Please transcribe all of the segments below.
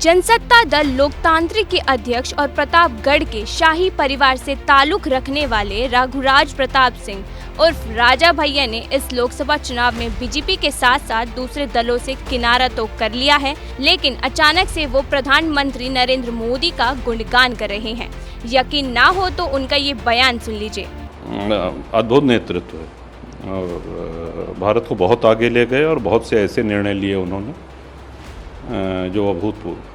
जनसत्ता दल लोकतांत्रिक के अध्यक्ष और प्रतापगढ़ के शाही परिवार से ताल्लुक रखने वाले रघुराज प्रताप सिंह उर्फ राजा भैया ने इस लोकसभा चुनाव में बीजेपी के साथ साथ दूसरे दलों से किनारा तो कर लिया है, लेकिन अचानक से वो प्रधानमंत्री नरेंद्र मोदी का गुणगान कर रहे हैं। यकीन ना हो तो उनका ये बयान सुन लीजिए। अद्भुत नेतृत्व है और भारत को बहुत आगे ले गए और बहुत से ऐसे निर्णय लिए उन्होंने जो अभूतपूर्व।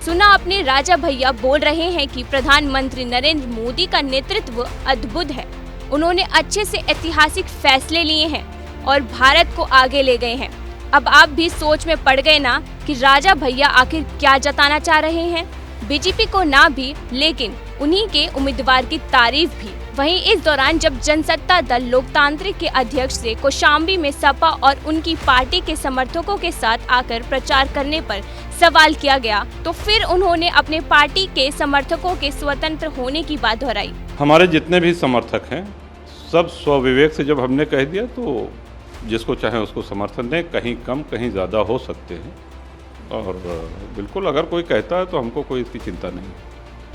सुना आपने, राजा भैया बोल रहे हैं कि प्रधानमंत्री नरेंद्र मोदी का नेतृत्व अद्भुत है। उन्होंने अच्छे से ऐतिहासिक फैसले लिए हैं और भारत को आगे ले गए हैं। अब आप भी सोच में पड़ गए ना कि राजा भैया आखिर क्या जताना चाह रहे हैं। बीजेपी को ना भी, लेकिन उन्हीं के उम्मीदवार की तारीफ भी। वहीं इस दौरान जब जनसत्ता दल लोकतांत्रिक के अध्यक्ष से कौशाम्बी में सपा और उनकी पार्टी के समर्थकों के साथ आकर प्रचार करने पर सवाल किया गया, तो फिर उन्होंने अपने पार्टी के समर्थकों के स्वतंत्र होने की बात दोहराई। हमारे जितने भी समर्थक हैं सब स्वविवेक से जब हमने कह दिया तो जिसको चाहे उसको समर्थन दें, कहीं कम कहीं ज़्यादा हो सकते हैं और बिल्कुल अगर कोई कहता है तो हमको कोई इसकी चिंता नहीं।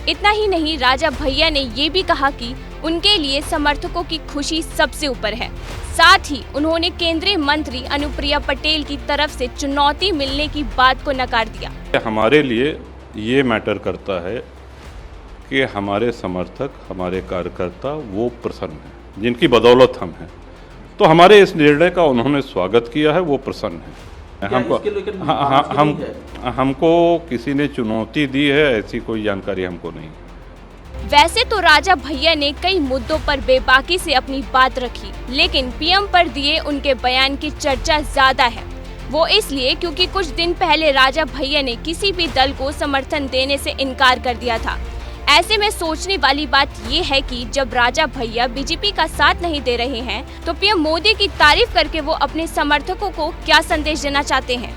इतना ही नहीं, राजा भैया ने ये भी कहा कि उनके लिए समर्थकों की खुशी सबसे ऊपर है। साथ ही उन्होंने केंद्रीय मंत्री अनुप्रिया पटेल की तरफ से चुनौती मिलने की बात को नकार दिया। हमारे लिए ये मैटर करता है कि हमारे समर्थक, हमारे कार्यकर्ता वो प्रसन्न हैं जिनकी बदौलत हम हैं, तो हमारे इस निर्णय का उन्होंने स्वागत किया है, वो प्रसन्न है। हमको किसी ने चुनौती दी है ऐसी कोई जानकारी हमको नहीं। वैसे तो राजा भैया ने कई मुद्दों पर बेबाकी से अपनी बात रखी, लेकिन पीएम पर दिए उनके बयान की चर्चा ज्यादा है। वो इसलिए क्योंकि कुछ दिन पहले राजा भैया ने किसी भी दल को समर्थन देने से इनकार कर दिया था। ऐसे में सोचने वाली बात ये है कि जब राजा भैया बीजेपी का साथ नहीं दे रहे हैं, तो पीएम मोदी की तारीफ करके वो अपने समर्थकों को क्या संदेश देना चाहते हैं।